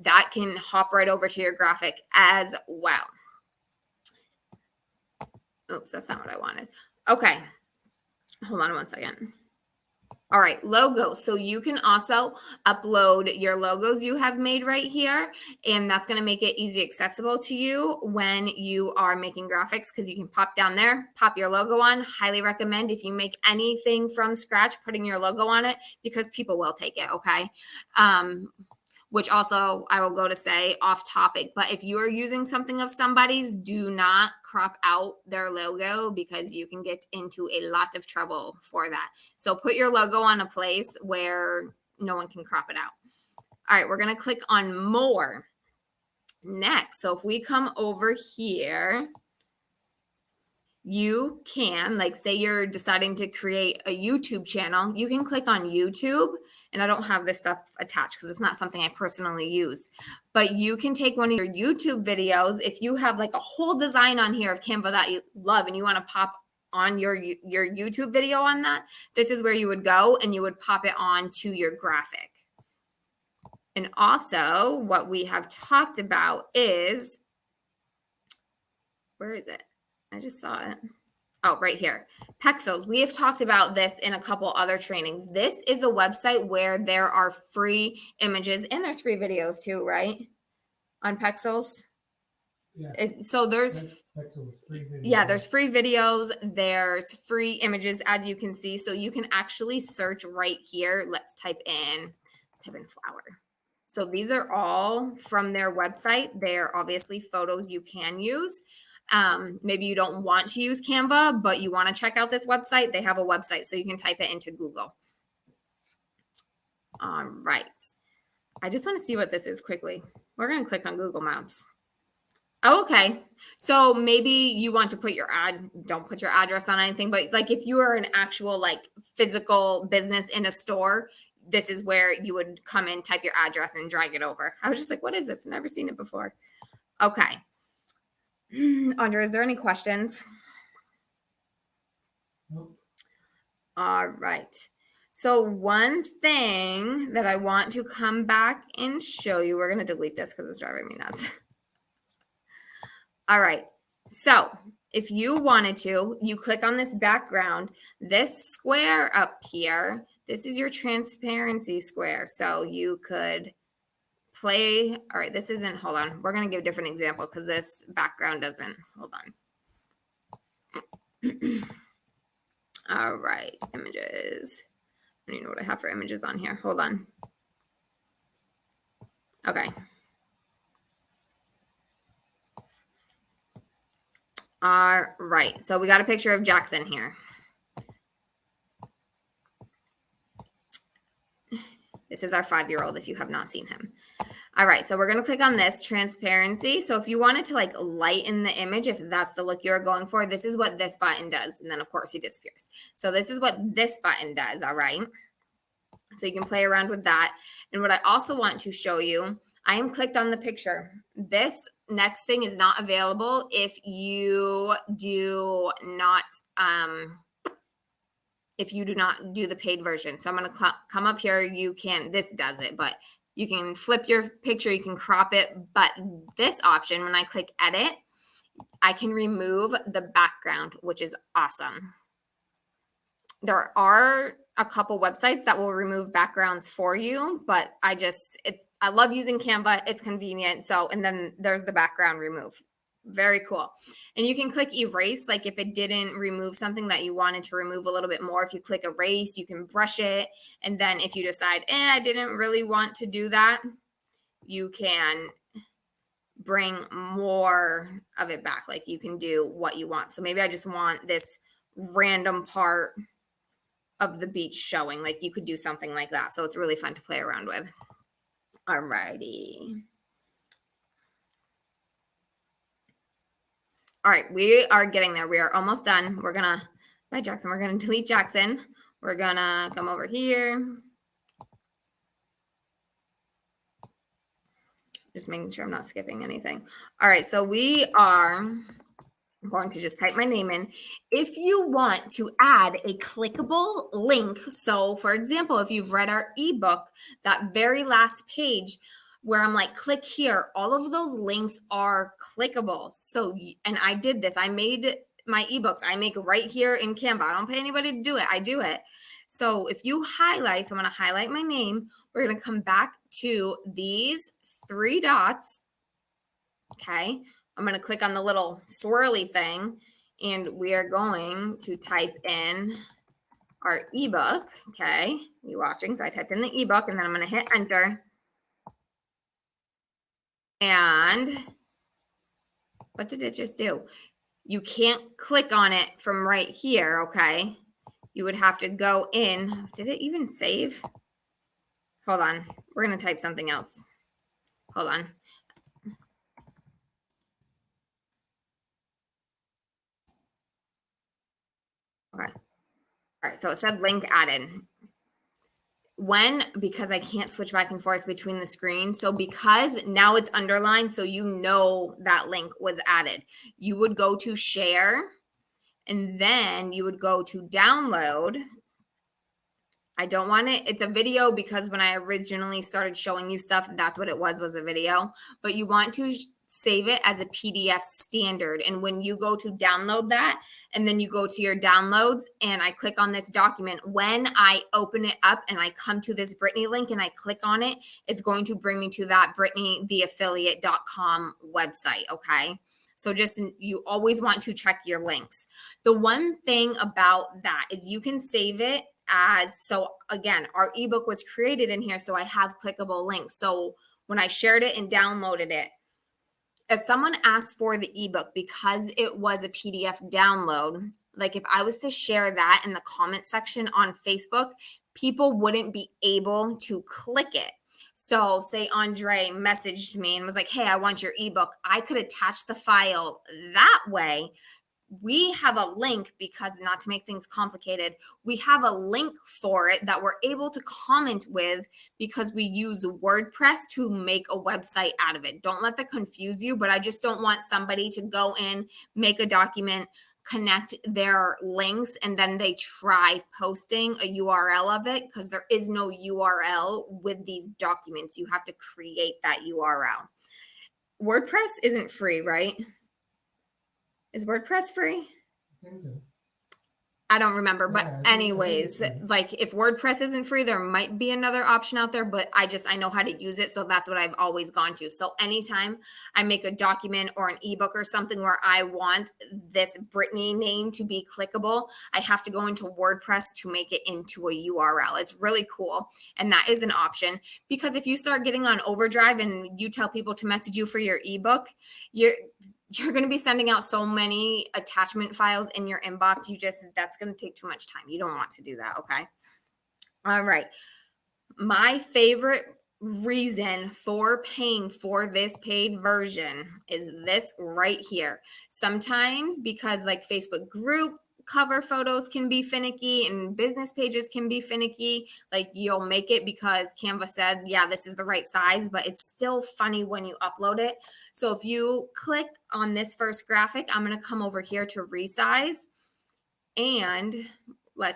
that can hop right over to your graphic as well. Oops, that's not what I wanted. Okay. Hold on one second. All right, logos. So you can also upload your logos you have made right here, and that's going to make it easy accessible to you when you are making graphics, because you can pop down there, pop your logo on. Highly recommend, if you make anything from scratch, putting your logo on it, because people will take it, okay? Which also I will go to say off topic, but if you are using something of somebody's, do not crop out their logo, because you can get into a lot of trouble for that. So put your logo on a place where no one can crop it out. All right, we're going to click on more next. So if we come over here, you can, like, say you're deciding to create a YouTube channel, you can click on YouTube, and I don't have this stuff attached because it's not something I personally use. But you can take one of your YouTube videos, if you have like a whole design on here of Canva that you love and you want to pop on your YouTube video on that, this is where you would go and you would pop it on to your graphic. And also what we have talked about is, where is it? I just saw it. Oh, right here. Pexels. We have talked about this in a couple other trainings. This is a website where there are free images and there's free videos too, right? On Pexels. Yeah. So there's Free videos. Yeah, there's free videos, there's free images, as you can see. So you can actually search right here. Let's type in flower. So these are all from their website. They're obviously photos you can use. Maybe you don't want to use Canva, but you want to check out this website. They have a website, so you can type it into Google. All right. I just want to see what this is quickly. We're going to click on Google Maps. Oh, okay. So maybe you want to put your don't put your address on anything, but like if you are an actual like physical business in a store, this is where you would come in, type your address and drag it over. I was just like, what is this? I've never seen it before. Okay. Andrea, is there any questions? Nope. All right. So one thing that I want to come back and show you, we're going to delete this because it's driving me nuts. All right. So if you wanted to, you click on this background, this square up here, this is your transparency square. So you could play. All right. This isn't, hold on. We're going to give a different example because this background doesn't, hold on. All right. Images. I don't even know what I have for images on here. Hold on. Okay. All right. So we got a picture of Jackson here. This is our 5-year-old if you have not seen him. All right, so we're going to click on this transparency. So if you wanted to like lighten the image, if that's the look you're going for, this is what this button does. And then of course he disappears. So this is what this button does. All right. So you can play around with that. And what I also want to show you, I am clicked on the picture. This next thing is not available if you do not, do the paid version. So I'm going to come up here. You can, this does it, but you can flip your picture, you can crop it. But this option, when I click edit, I can remove the background, which is awesome. There are a couple websites that will remove backgrounds for you, but I love using Canva. It's convenient. So, and then there's the background remove. Very cool. And you can click erase, like if it didn't remove something that you wanted to remove a little bit more, if you click erase, you can brush it. And then if you decide, I didn't really want to do that, you can bring more of it back. Like you can do what you want. So maybe I just want this random part of the beach showing. Like you could do something like that. So it's really fun to play around with. All righty. All right, we are getting there. We are almost done. We're gonna, bye Jackson, we're gonna delete Jackson. We're gonna come over here. Just making sure I'm not skipping anything. All right, so we are going to just type my name in. If you want to add a clickable link, so for example, if you've read our ebook, that very last page where I'm like, click here, all of those links are clickable. So, and I did this, I made my ebooks, I make right here in Canva. I don't pay anybody to do it, I do it. So if you highlight, so I'm going to highlight my name, we're going to come back to these 3 dots. Okay. I'm going to click on the little swirly thing and we are going to type in our ebook. Okay. You watching? So I typed in the ebook and then I'm going to hit enter. And what did it just do? You can't click on it from right here. Okay. You would have to go in. Did it even save? Hold on. We're going to type something else. Hold on. Okay. All right. So it said link added. because I can't switch back and forth between the screens. So because now it's underlined, so you know that link was added, you would go to share and then you would go to download. I don't want it. It's a video because when I originally started showing you stuff, that's what it was a video. But you want to save it as a PDF standard. And when you go to download that, and then you go to your downloads and I click on this document, when I open it up and I come to this Brittany link and I click on it, it's going to bring me to that BrittanyTheAffiliate.com website. Okay. So just, you always want to check your links. The one thing about that is you can save it as, so again, our ebook was created in here, so I have clickable links. So when I shared it and downloaded it, if someone asked for the ebook because it was a PDF download, like if I was to share that in the comment section on Facebook, people wouldn't be able to click it. So say Andre messaged me and was like, hey, I want your ebook. I could attach the file that way. We have a link, because not to make things complicated, we have a link for it that we're able to comment with because we use WordPress to make a website out of it. Don't let that confuse you, but I just don't want somebody to go in, make a document, connect their links, and then they try posting a URL of it, because there is no URL with these documents. You have to create that URL. WordPress isn't free, right? Is WordPress free? I think so. I don't remember, but Yeah, anyways, like if WordPress isn't free, there might be another option out there, but I know how to use it. So that's what I've always gone to. So anytime I make a document or an ebook or something where I want this Brittany name to be clickable, I have to go into WordPress to make it into a URL. It's really cool. And that is an option, because if you start getting on overdrive and you tell people to message you for your ebook, you're going to be sending out so many attachment files in your inbox. That's going to take too much time. You don't want to do that. Okay. All right. My favorite reason for paying for this paid version is this right here. Sometimes, because like Facebook group cover photos can be finicky and business pages can be finicky, like you'll make it because Canva said, yeah, this is the right size, but it's still funny when you upload it. So if you click on this first graphic, I'm going to come over here to resize, and we're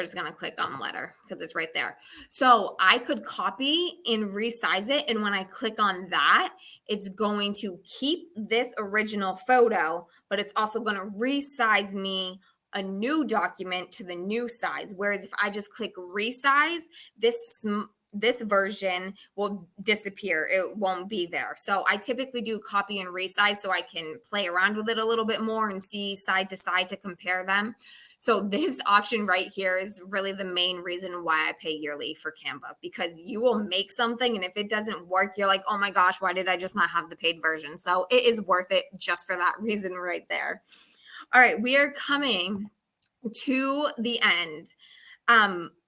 just going to click on letter because it's right there. So I could copy and resize it. And when I click on that, it's going to keep this original photo, but it's also going to resize me a new document to the new size. Whereas if I just click resize, this version will disappear. It won't be there. So I typically do copy and resize so I can play around with it a little bit more and see side to side to compare them. So this option right here is really the main reason why I pay yearly for Canva, because you will make something and if it doesn't work, you're like, oh my gosh, why did I just not have the paid version? So it is worth it just for that reason right there. All right, we are coming to the end.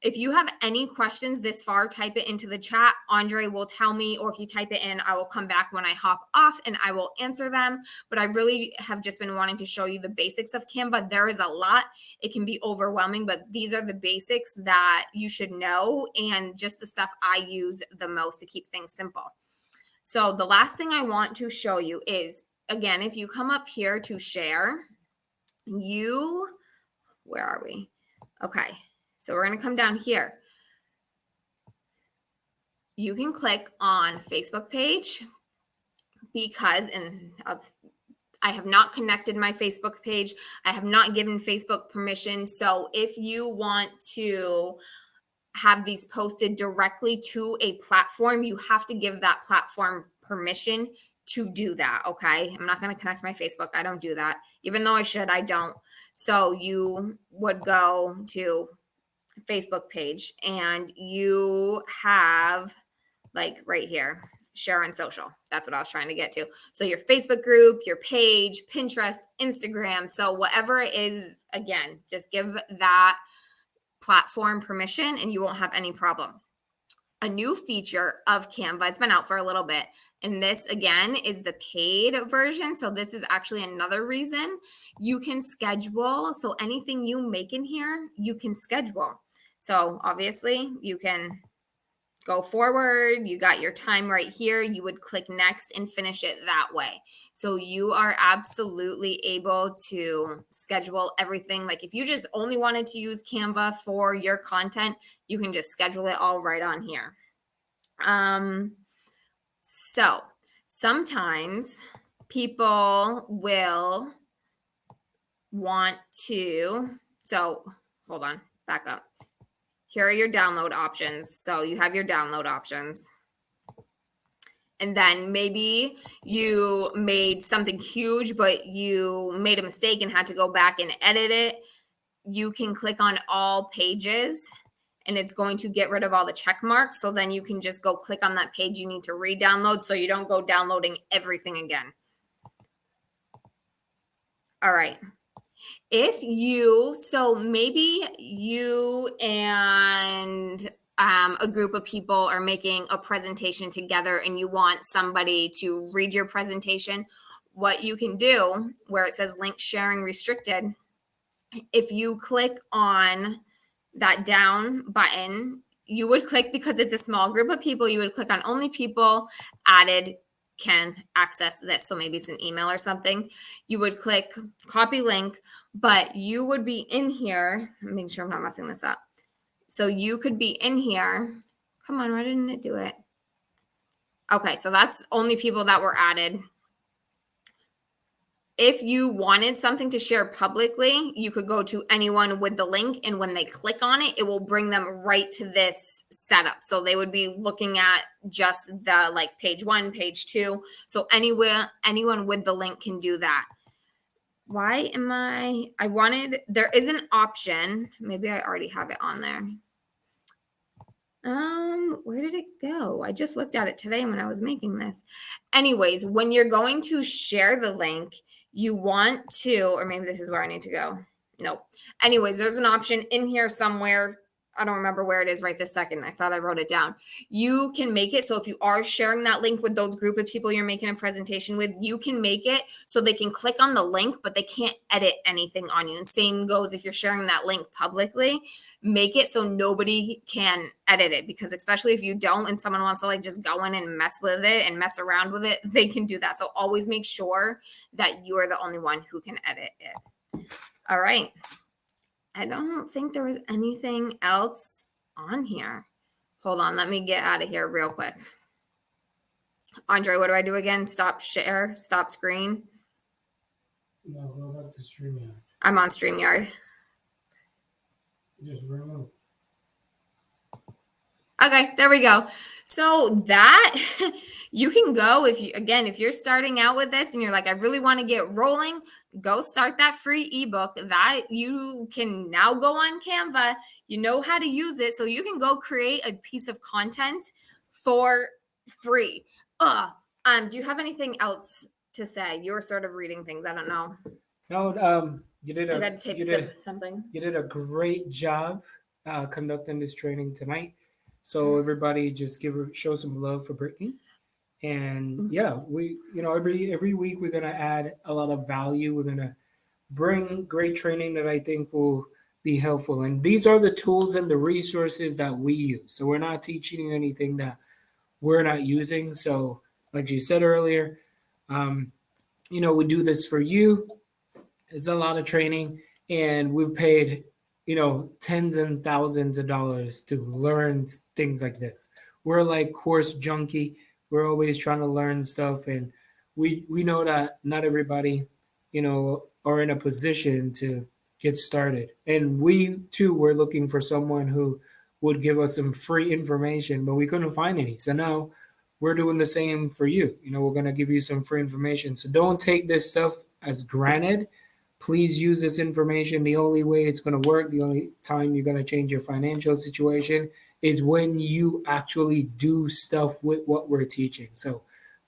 If you have any questions this far, type it into the chat. Andre will tell me, or if you type it in, I will come back when I hop off and I will answer them. But I really have just been wanting to show you the basics of Canva. There is a lot. It can be overwhelming, but these are the basics that you should know and just the stuff I use the most to keep things simple. So the last thing I want to show you is, again, if you come up here to share, where are we? Okay. So we're going to come down here. You can click on Facebook page because, I have not connected my Facebook page. I have not given Facebook permission. So if you want to have these posted directly to a platform, you have to give that platform permission to do that. Okay. I'm not going to connect my Facebook. I don't do that. Even though I should, I don't. So you would go to Facebook page and you have like right here, share on social. That's what I was trying to get to. So your Facebook group, your page, Pinterest, Instagram. So whatever it is, again, just give that platform permission and you won't have any problem. A new feature of Canva, it's been out for a little bit. And this again is the paid version. So this is actually another reason you can schedule. So anything you make in here, you can schedule. So obviously you can go forward. You got your time right here. You would click next and finish it that way. So you are absolutely able to schedule everything. Like if you just only wanted to use Canva for your content, you can just schedule it all right on here. So sometimes people will want to, so hold on, back up. Here are your download options. So you have your download options. And then maybe you made something huge, but you made a mistake and had to go back and edit it. You can click on all pages and it's going to get rid of all the check marks. So then you can just go click on that page you need to re-download so you don't go downloading everything again. All right. So maybe you and a group of people are making a presentation together and you want somebody to read your presentation, what you can do where it says link sharing restricted, if you click on that down button, you would click, because it's a small group of people, you would click on only people added can access this. So maybe it's an email or something. You would click copy link, but you would be in here. Make sure I'm not messing this up. So you could be in here. Come on, why didn't it do it? Okay, so that's only people that were added. If you wanted something to share publicly, you could go to anyone with the link, and when they click on it, it will bring them right to this setup. So they would be looking at just the like page 1, page 2. So anyone with the link can do that. Why am there is an option. Maybe I already have it on there. Where did it go? I just looked at it today when I was making this. Anyways, when you're going to share the link, you want to, or maybe this is where I need to go. Nope. Anyways, there's an option in here somewhere. I don't remember where it is right this second. I thought I wrote it down. You can make it so if you are sharing that link with those group of people you're making a presentation with, you can make it so they can click on the link, but they can't edit anything on you. And same goes if you're sharing that link publicly, make it so nobody can edit it, because especially if you don't and someone wants to like just go in and mess with it and mess around with it, they can do that. So always make sure that you are the only one who can edit it. All right. I don't think there was anything else on here. Hold on, let me get out of here real quick. Andre, what do I do again? Stop share, stop screen. No, go back to StreamYard. I'm on StreamYard. Just remove. Okay, there we go. So that you can go if you're starting out with this and you're like, I really want to get rolling, go start that free ebook that you can now go on Canva. You know how to use it, so you can go create a piece of content for free. Do you have anything else to say? You were sort of reading things. I don't know. No, you did I got to take something. You did a great job conducting this training tonight. So everybody just show some love for Brittany. And yeah, every week we're gonna add a lot of value. We're gonna bring great training that I think will be helpful. And these are the tools and the resources that we use. So we're not teaching you anything that we're not using. So like you said earlier, we do this for you. It's a lot of training, and we've paid tens and thousands of dollars to learn things like this. We're like course junkie. We're always trying to learn stuff, and we know that not everybody are in a position to get started. And we too were looking for someone who would give us some free information, but we couldn't find any. So now we're doing the same for you. We're going to give you some free information. So don't take this stuff as granted. Please use this information. The only way it's going to work, the only time you're going to change your financial situation is when you actually do stuff with what we're teaching. So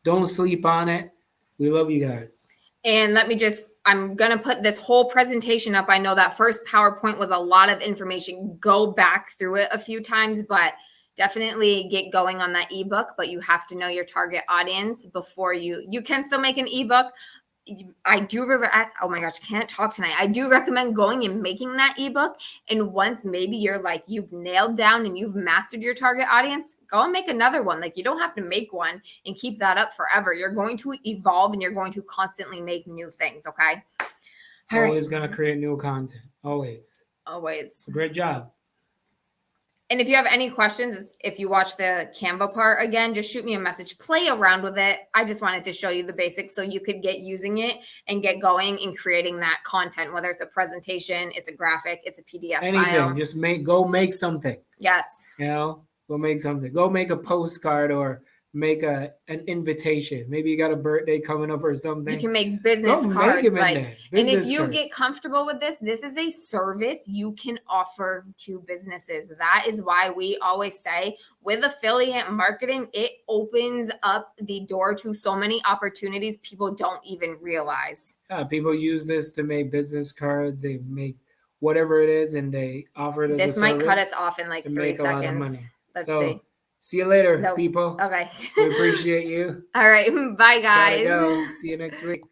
don't sleep on it. We love you guys. And I'm going to put this whole presentation up. I know that first PowerPoint was a lot of information. Go back through it a few times, but definitely get going on that ebook. But you have to know your target audience before you can still make an ebook. oh my gosh, can't talk tonight. I do recommend going and making that ebook. And once maybe you're like, you've nailed down and you've mastered your target audience, go and make another one. Like, you don't have to make one and keep that up forever. You're going to evolve and you're going to constantly make new things. Okay. Always going to create new content. Always. It's a great job. And if you have any questions, if you watch the Canva part again, just shoot me a message. Play around with it. I just wanted to show you the basics so you could get using it and get going in creating that content, whether it's a presentation, it's a graphic, it's a PDF file. Just go make something. Yes. Go make something. Go make a postcard or make an invitation. Maybe you got a birthday coming up or something. You can make business cards. And if you get comfortable with this is a service you can offer to businesses. That is why we always say with affiliate marketing, it opens up the door to so many opportunities people don't even realize. Yeah, people use this to make business cards. They make whatever it is and they offer it as a service. This might cut us off in like 3 seconds. A lot of money. Let's see. See you later, people. Okay. We appreciate you. All right. Bye, guys. Gotta go. See you next week.